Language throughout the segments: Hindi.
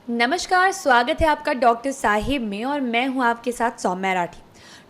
नमस्कार, स्वागत है आपका डॉक्टर साहिब में और मैं हूं आपके साथ सौम्या राठी।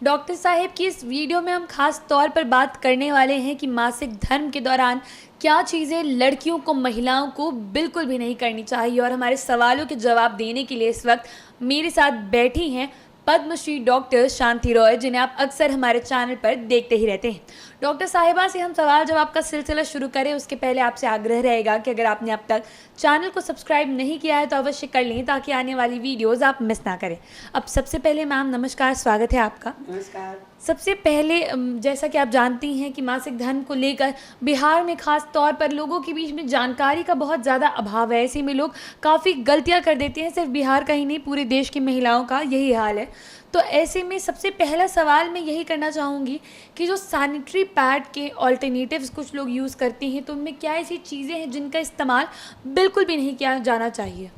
डॉक्टर साहिब की इस वीडियो में हम खास तौर पर बात करने वाले हैं कि मासिक धर्म के दौरान क्या चीज़ें लड़कियों को, महिलाओं को बिल्कुल भी नहीं करनी चाहिए। और हमारे सवालों के जवाब देने के लिए इस वक्त मेरे साथ बैठी हैं पद्मश्री डॉक्टर शांति रॉय, जिन्हें आप अक्सर हमारे चैनल पर देखते ही रहते हैं। डॉक्टर साहिबा से हम सवाल जवाब का सिलसिला शुरू करें उसके पहले आपसे आग्रह रहेगा कि अगर आपने अब तक चैनल को सब्सक्राइब नहीं किया है तो अवश्य कर लें ताकि आने वाली वीडियोस आप मिस ना करें। अब सबसे पहले मैम नमस्कार, स्वागत है आपका। नमस्कार। सबसे पहले जैसा कि आप जानती हैं कि मासिक धर्म को लेकर बिहार में ख़ास तौर पर लोगों के बीच में जानकारी का बहुत ज़्यादा अभाव है। ऐसे में लोग काफ़ी गलतियां कर देते हैं। सिर्फ बिहार का ही नहीं, पूरे देश की महिलाओं का यही हाल है। तो ऐसे में सबसे पहला सवाल मैं यही करना चाहूँगी कि जो सैनिटरी पैड के ऑल्टरनेटिव्स कुछ लोग यूज़ करते हैं, तो उनमें क्या ऐसी चीज़ें हैं जिनका इस्तेमाल बिल्कुल भी नहीं किया जाना चाहिए?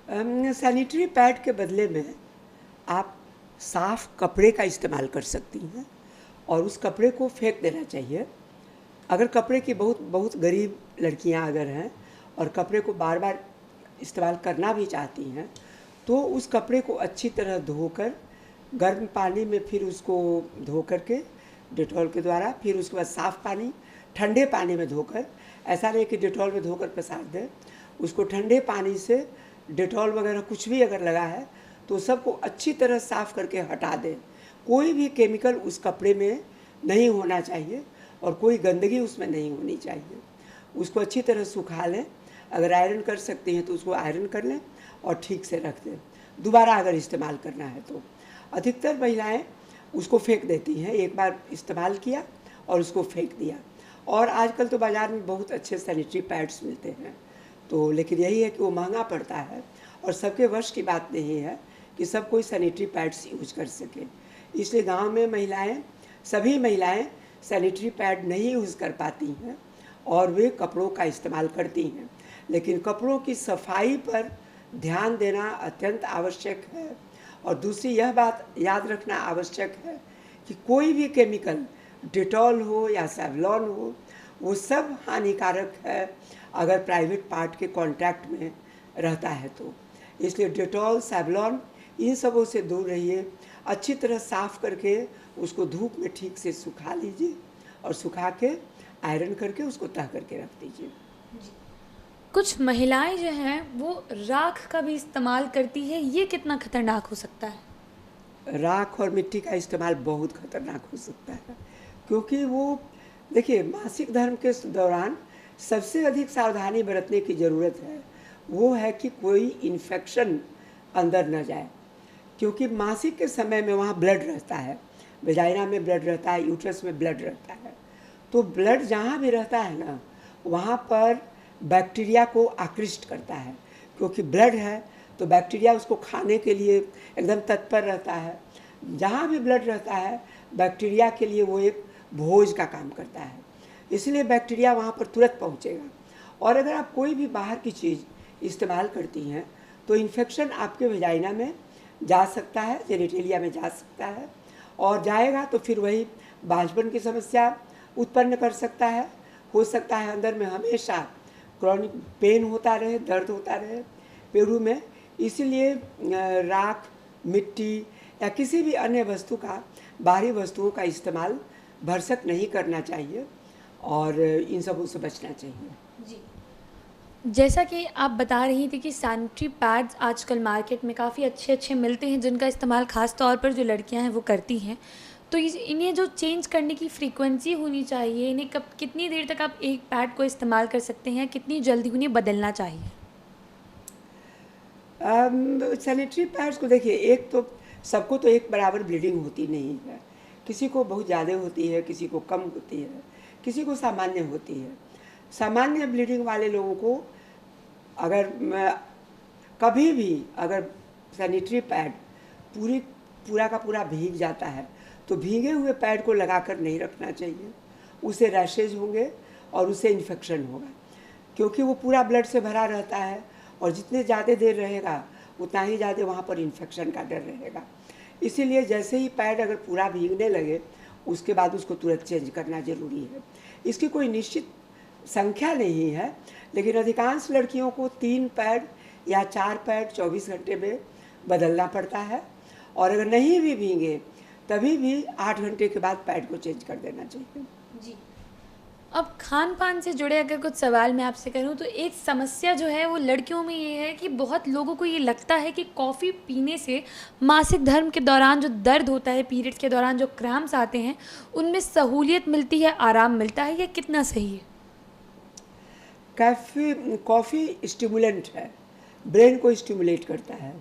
सैनिटरी पैड के बदले में आप साफ कपड़े का इस्तेमाल कर सकती हैं और उस कपड़े को फेंक देना चाहिए। अगर कपड़े की बहुत बहुत गरीब लड़कियां अगर हैं और कपड़े को बार बार इस्तेमाल करना भी चाहती हैं तो उस कपड़े को अच्छी तरह धोकर गर्म पानी में फिर उसको धो करके डेटॉल के द्वारा, फिर उसके बाद साफ़ पानी ठंडे पानी में धोकर, ऐसा नहीं कि डेटॉल में धोकर पसार दें, उसको ठंडे पानी से डेटॉल वगैरह कुछ भी अगर लगा है तो सबको अच्छी तरह साफ़ करके हटा दें। कोई भी केमिकल उस कपड़े में नहीं होना चाहिए और कोई गंदगी उसमें नहीं होनी चाहिए। उसको अच्छी तरह सुखा लें। अगर आयरन कर सकते हैं तो उसको आयरन कर लें और ठीक से रख दें। दोबारा अगर इस्तेमाल करना है तो अधिकतर महिलाएं उसको फेंक देती हैं। एक बार इस्तेमाल किया और उसको फेंक दिया। और आजकल तो बाज़ार में बहुत अच्छे सैनिटरी पैड्स मिलते हैं, तो लेकिन यही है कि वो महंगा पड़ता है और सबके वश की बात नहीं है कि सब कोई सैनिटरी पैड्स यूज कर सके। इसलिए गांव में महिलाएं, सभी महिलाएं सैनिटरी पैड नहीं यूज़ कर पाती हैं और वे कपड़ों का इस्तेमाल करती हैं। लेकिन कपड़ों की सफाई पर ध्यान देना अत्यंत आवश्यक है। और दूसरी यह बात याद रखना आवश्यक है कि कोई भी केमिकल, डेटॉल हो या सेवलॉन हो, वो सब हानिकारक है अगर प्राइवेट पार्ट के कांटेक्ट में रहता है तो। इसलिए डेटॉल, सेवलॉन, इन सबों से दूर रहिए। अच्छी तरह साफ़ करके उसको धूप में ठीक से सुखा लीजिए और सुखा के आयरन करके उसको तह करके रख दीजिए। कुछ महिलाएं जो हैं वो राख का भी इस्तेमाल करती है, ये कितना खतरनाक हो सकता है? राख और मिट्टी का इस्तेमाल बहुत खतरनाक हो सकता है, क्योंकि वो देखिए मासिक धर्म के दौरान सबसे अधिक सावधानी बरतने की ज़रूरत है। वो है कि कोई इन्फेक्शन अंदर न जाए, क्योंकि मासिक के समय में वहाँ ब्लड रहता है, वेजाइना में ब्लड रहता है, यूट्रस में ब्लड रहता है। तो ब्लड जहाँ भी रहता है ना, वहाँ पर बैक्टीरिया को आकृष्ट करता है, क्योंकि ब्लड है तो बैक्टीरिया उसको खाने के लिए एकदम तत्पर रहता है। जहाँ भी ब्लड रहता है बैक्टीरिया के लिए वो एक भोज का काम करता है, इसलिए बैक्टीरिया वहाँ पर तुरंत पहुँचेगा। और अगर आप कोई भी बाहर की चीज़ इस्तेमाल करती हैं तो इन्फेक्शन आपके वेजाइना में जा सकता है, जेनिटेलिया में जा सकता है, और जाएगा तो फिर वही बांझपन की समस्या उत्पन्न कर सकता है। हो सकता है अंदर में हमेशा क्रॉनिक पेन होता रहे, दर्द होता रहे पेड़ों में। इसीलिए राख, मिट्टी या किसी भी अन्य वस्तु का, बाहरी वस्तुओं का इस्तेमाल भरसक नहीं करना चाहिए और इन सबों से बचना चाहिए। जी, जैसा कि आप बता रही थी कि सैनिटरी पैड्स आजकल मार्केट में काफ़ी अच्छे अच्छे मिलते हैं जिनका इस्तेमाल ख़ास तौर पर जो लड़कियां हैं वो करती हैं। तो इन्हें जो चेंज करने की फ्रीक्वेंसी होनी चाहिए, इन्हें कब, कितनी देर तक आप एक पैड को इस्तेमाल कर सकते हैं, कितनी जल्दी उन्हें बदलना चाहिए? सैनिटरी पैड्स को देखिए, एक तो सबको तो एक बराबर ब्लीडिंग होती नहीं है। किसी को बहुत ज़्यादा होती है, किसी को कम होती है, किसी को सामान्य होती है। सामान्य ब्लीडिंग वाले लोगों को अगर कभी भी अगर सैनिटरी पैड पूरा का पूरा भीग जाता है तो भीगे हुए पैड को लगाकर नहीं रखना चाहिए। उसे रैशेज होंगे और उसे इन्फेक्शन होगा, क्योंकि वो पूरा ब्लड से भरा रहता है और जितने ज़्यादा देर रहेगा उतना ही ज़्यादा वहाँ पर इन्फेक्शन का डर रहेगा। इसीलिए जैसे ही पैड अगर पूरा भीगने लगे उसके बाद उसको तुरंत चेंज करना ज़रूरी है। इसकी कोई निश्चित संख्या नहीं है, लेकिन अधिकांश लड़कियों को 3 पैड या 4 पैड 24 घंटे में बदलना पड़ता है, और अगर नहीं भी भीगे तभी भी 8 घंटे के बाद पैड को चेंज कर देना चाहिए। जी। अब खान पान से जुड़े अगर कुछ सवाल मैं आपसे करूं तो एक समस्या जो है वो लड़कियों में ये है कि बहुत लोगों को ये लगता है कि कॉफ़ी पीने से मासिक धर्म के दौरान जो दर्द होता है, पीरियड्स के दौरान जो क्रैम्प्स आते हैं, उनमें सहूलियत मिलती है, आराम मिलता है। ये कितना सही है? कॉफ़ी स्टिमुलेंट है, ब्रेन को स्टिमुलेट करता है,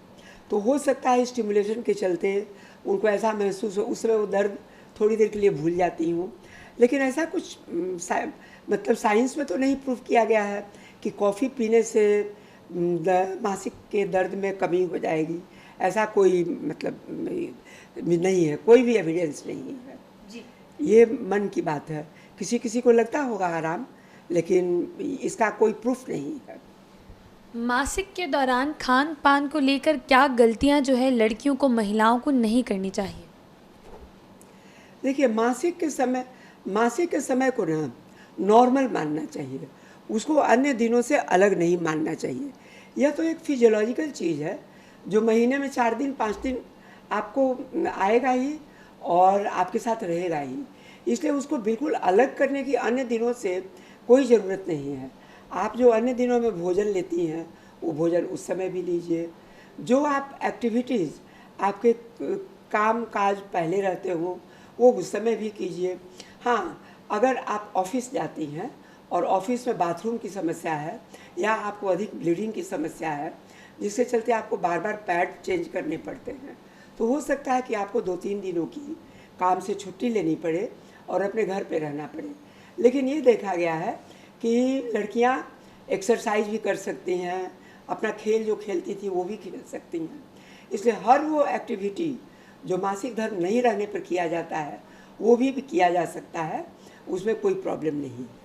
तो हो सकता है स्टिमुलेशन के चलते उनको ऐसा महसूस हो, उस समय वो दर्द थोड़ी देर के लिए भूल जाती हूँ। लेकिन ऐसा कुछ मतलब साइंस में तो नहीं प्रूव किया गया है कि कॉफ़ी पीने से मासिक के दर्द में कमी हो जाएगी, ऐसा कोई मतलब नहीं है, कोई भी एविडेंस नहीं है जी। ये मन की बात है, किसी किसी को लगता होगा आराम, लेकिन इसका कोई प्रूफ नहीं है। मासिक के दौरान खान पान को लेकर क्या गलतियां जो है लड़कियों को, महिलाओं को नहीं करनी चाहिए? देखिए, मासिक के समय को ना नॉर्मल मानना चाहिए, उसको अन्य दिनों से अलग नहीं मानना चाहिए। यह तो एक फिजियोलॉजिकल चीज़ है जो महीने में 4 दिन 5 दिन आपको आएगा ही और आपके साथ रहेगा ही, इसलिए उसको बिल्कुल अलग करने की अन्य दिनों से कोई ज़रूरत नहीं है। आप जो अन्य दिनों में भोजन लेती हैं वो भोजन उस समय भी लीजिए। जो आप एक्टिविटीज़ आपके काम काज पहले रहते हो वो उस समय भी कीजिए। हाँ, अगर आप ऑफिस जाती हैं और ऑफिस में बाथरूम की समस्या है या आपको अधिक ब्लीडिंग की समस्या है जिसके चलते आपको बार बार पैड चेंज करने पड़ते हैं, तो हो सकता है कि आपको 2-3 दिनों की काम से छुट्टी लेनी पड़े और अपने घर पे रहना पड़े। लेकिन ये देखा गया है कि लड़कियां एक्सरसाइज भी कर सकती हैं, अपना खेल जो खेलती थी वो भी खेल सकती हैं, इसलिए हर वो एक्टिविटी जो मासिक धर्म नहीं रहने पर किया जाता है वो भी किया जा सकता है, उसमें कोई प्रॉब्लम नहीं है।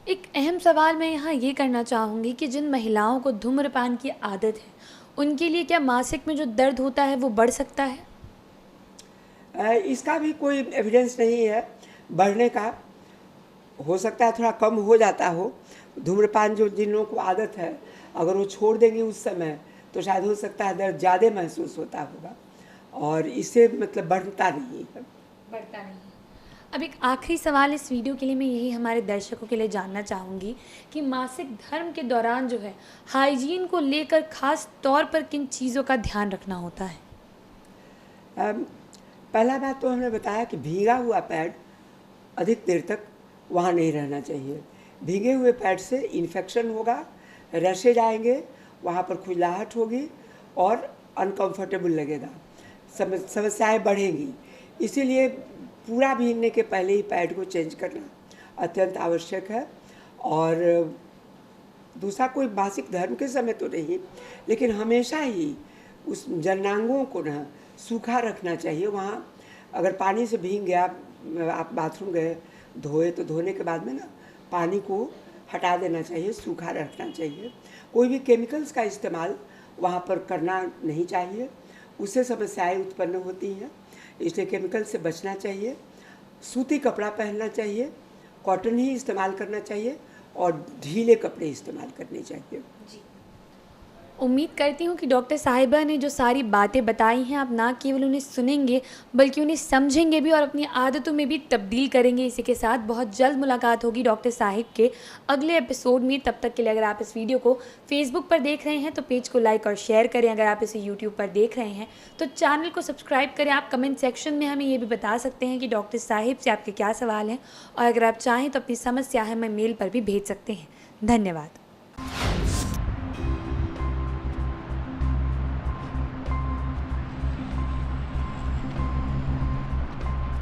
एक अहम सवाल मैं यहाँ ये करना चाहूँगी कि जिन महिलाओं को धूम्रपान की आदत है, उनके लिए क्या मासिक में जो दर्द होता है वो बढ़ सकता है? इसका भी कोई एविडेंस नहीं है बढ़ने का, हो सकता है थोड़ा कम हो जाता हो। धूम्रपान जो जिन लोगों को आदत है अगर वो छोड़ देंगे उस समय तो शायद हो सकता है दर्द ज़्यादा महसूस होता होगा, और इससे मतलब बढ़ता नहीं है। बढ़ता नहीं। अब एक आखिरी सवाल इस वीडियो के लिए मैं यही हमारे दर्शकों के लिए जानना चाहूँगी कि मासिक धर्म के दौरान जो है हाइजीन को लेकर ख़ास तौर पर किन चीज़ों का ध्यान रखना होता है? पहला बात तो हमने बताया कि भीगा हुआ पैड अधिक देर तक वहाँ नहीं रहना चाहिए। भीगे हुए पैड से इन्फेक्शन होगा, रैशेज आएंगे, वहाँ पर खुजलाहट होगी और अनकंफर्टेबल लगेगा, समस्याएं बढ़ेंगी। इसीलिए पूरा भीगने के पहले ही पैड को चेंज करना अत्यंत आवश्यक है। और दूसरा कोई मासिक धर्म के समय तो नहीं, लेकिन हमेशा ही उस जननांगों को ना सूखा रखना चाहिए। वहाँ अगर पानी से भीग गया, आप बाथरूम गए धोए तो धोने के बाद में ना पानी को हटा देना चाहिए, सूखा रखना चाहिए। कोई भी केमिकल्स का इस्तेमाल वहाँ पर करना नहीं चाहिए, उससे समस्याएं उत्पन्न होती हैं, इसलिए केमिकल से बचना चाहिए। सूती कपड़ा पहनना चाहिए, कॉटन ही इस्तेमाल करना चाहिए और ढीले कपड़े इस्तेमाल करने चाहिए। जी। उम्मीद करती हूँ कि डॉक्टर साहिबा ने जो सारी बातें बताई हैं आप ना केवल उन्हें सुनेंगे बल्कि उन्हें समझेंगे भी और अपनी आदतों में भी तब्दील करेंगे। इसी के साथ बहुत जल्द मुलाकात होगी डॉक्टर साहिब के अगले एपिसोड में। तब तक के लिए अगर आप इस वीडियो को फेसबुक पर देख रहे हैं तो पेज को लाइक और शेयर करें। अगर आप इसे यूट्यूब पर देख रहे हैं तो चैनल को सब्सक्राइब करें। आप कमेंट सेक्शन में हमें ये भी बता सकते हैं कि डॉक्टर साहिब से आपके क्या सवाल हैं, और अगर आप चाहें तो अपनी समस्या हमें मेल पर भी भेज सकते हैं। धन्यवाद।